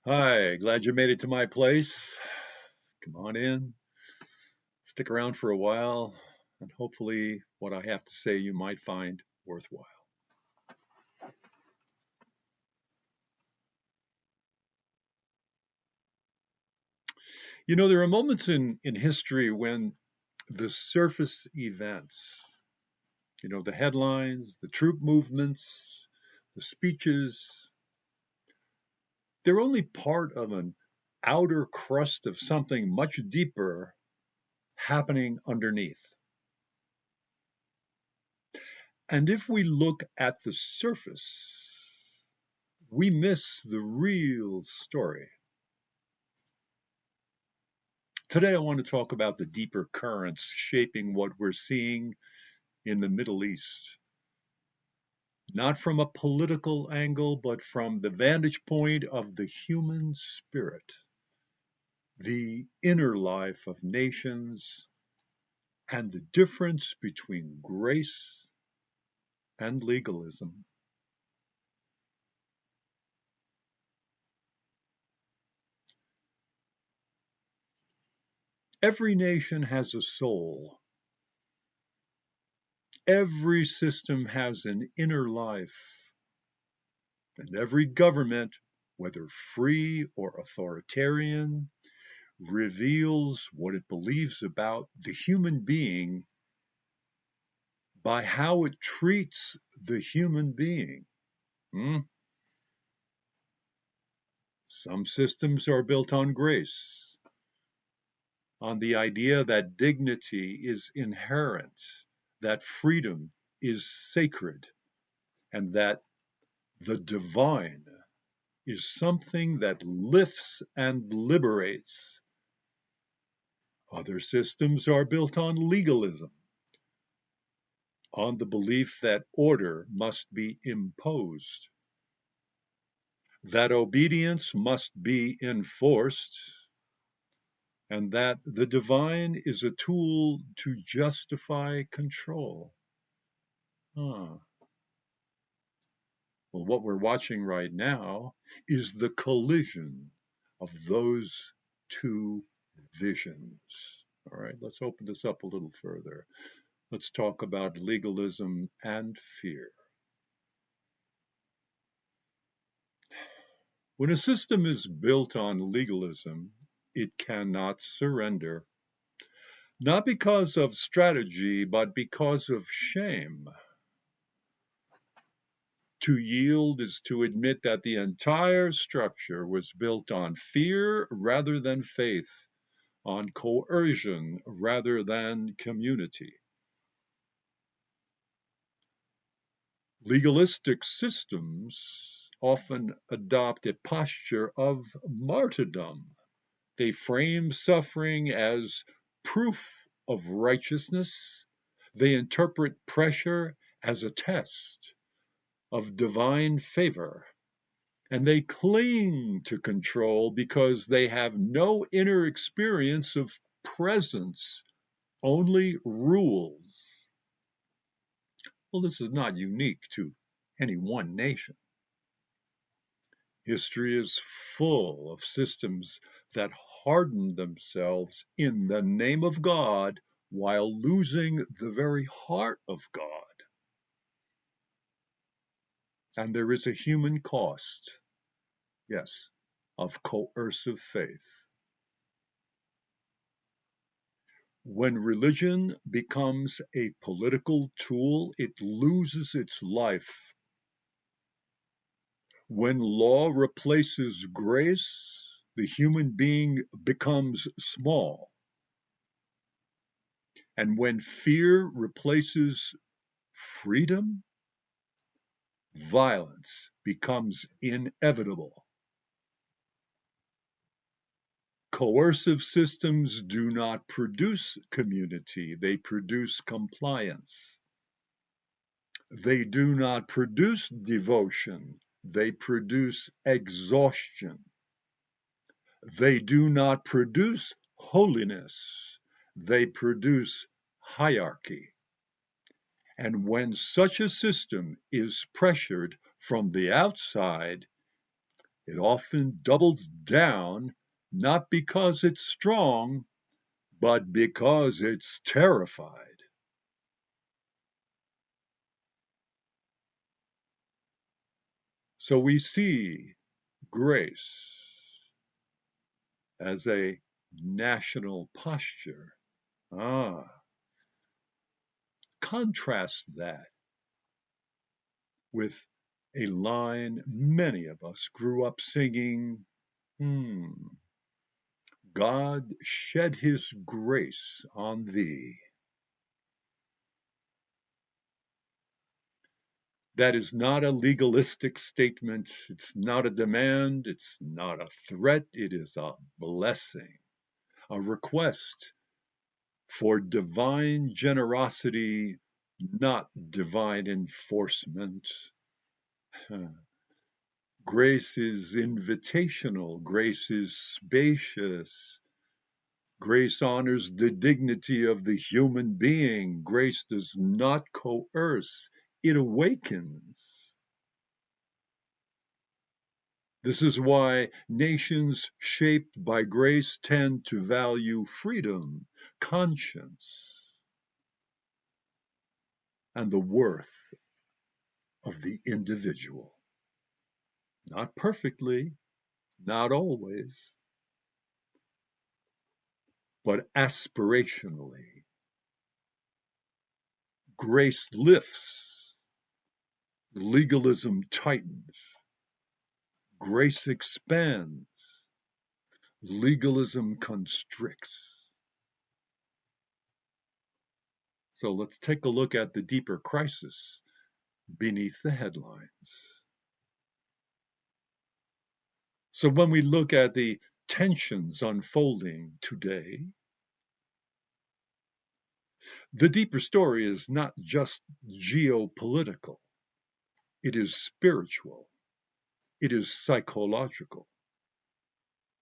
Hi, glad you made it to my place. Come on in, stick around for a while, and hopefully, what I have to say you might find worthwhile. You know, there are moments in history when the surface events, the headlines, the troop movements, the speeches, they're only part of an outer crust of something much deeper happening underneath. And if we look at the surface, we miss the real story. Today, I want to talk about the deeper currents shaping what we're seeing in the Middle East, not from a political angle, but from the vantage point of the human spirit, the inner life of nations, and the difference between grace and legalism. Every nation has a soul. Every system has an inner life. And every government, whether free or authoritarian, reveals what it believes about the human being by how it treats the human being. Hmm? Some systems are built on grace, on the idea that dignity is inherent, that freedom is sacred, and that the divine is something that lifts and liberates. Other systems are built on legalism, on the belief that order must be imposed, that obedience must be enforced, and that the divine is a tool to justify control. Huh. Well, what we're watching right now is the collision of those two visions. All right, let's open this up a little further. Let's talk about legalism and fear. When a system is built on legalism, it cannot surrender, not because of strategy, but because of shame. To yield is to admit that the entire structure was built on fear rather than faith, on coercion rather than community. Legalistic systems often adopt a posture of martyrdom. They frame suffering as proof of righteousness. They interpret pressure as a test of divine favor. And they cling to control because they have no inner experience of presence, only rules. Well, this is not unique to any one nation. History is full of systems that harden themselves in the name of God while losing the very heart of God. And there is a human cost, yes, of coercive faith. When religion becomes a political tool, it loses its life. When law replaces grace, the human being becomes small. And when fear replaces freedom, violence becomes inevitable. Coercive systems do not produce community, they produce compliance. They do not produce devotion, they produce exhaustion. They do not produce holiness, they produce hierarchy. And when such a system is pressured from the outside, It often doubles down, not because it's strong, but because it's terrified. So we see grace as a national posture. Ah, contrast that with a line many of us grew up singing, God shed his grace on thee. That is not a legalistic statement. It's not a demand. It's not a threat. It is a blessing, a request for divine generosity, not divine enforcement. Grace is invitational. Grace is spacious. Grace honors the dignity of the human being. Grace does not coerce, it awakens. This is why nations shaped by grace tend to value freedom, conscience, and the worth of the individual. Not perfectly, not always, but aspirationally. Grace lifts, legalism tightens. Grace expands, legalism constricts. So let's take a look at the deeper crisis beneath the headlines. So when we look at the tensions unfolding today, the deeper story is not just geopolitical, it is spiritual, it is psychological.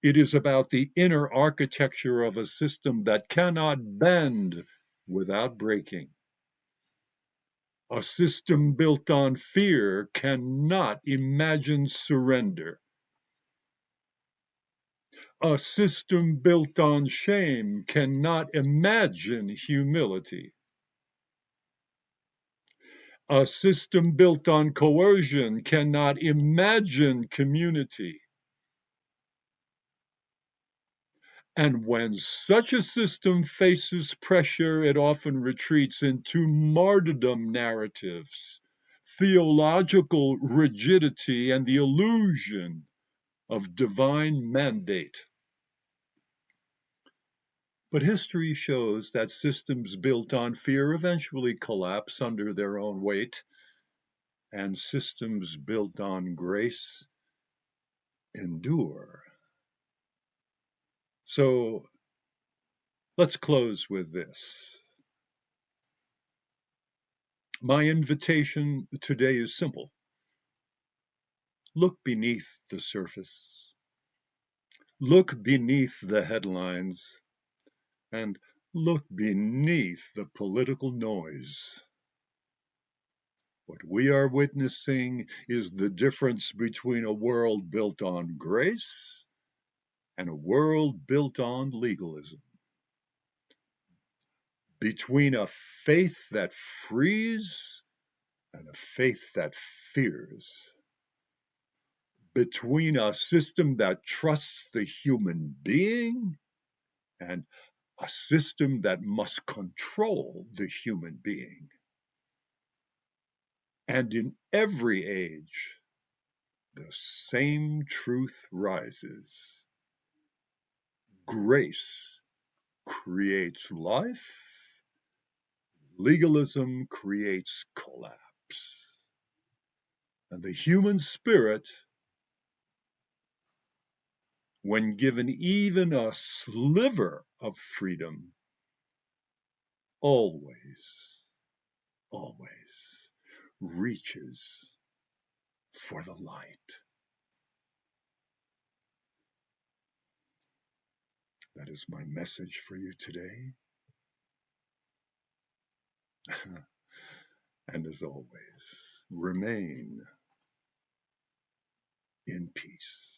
It is about the inner architecture of a system that cannot bend without breaking. A system built on fear cannot imagine surrender. A system built on shame cannot imagine humility. A system built on coercion cannot imagine community. And when such a system faces pressure, it often retreats into martyrdom narratives, theological rigidity, and the illusion of divine mandate. But history shows that systems built on fear eventually collapse under their own weight, and systems built on grace endure. So let's close with this. My invitation today is simple. Look beneath the surface. Look beneath the headlines and look beneath the political noise. What we are witnessing is the difference between a world built on grace and a world built on legalism. Between a faith that frees and a faith that fears. Between a system that trusts the human being and a system that must control the human being. And in every age, the same truth rises. Grace creates life, legalism creates collapse. And the human spirit, when given even a sliver of freedom, always, always reaches for the light. That is my message for you today. And as always, remain in peace.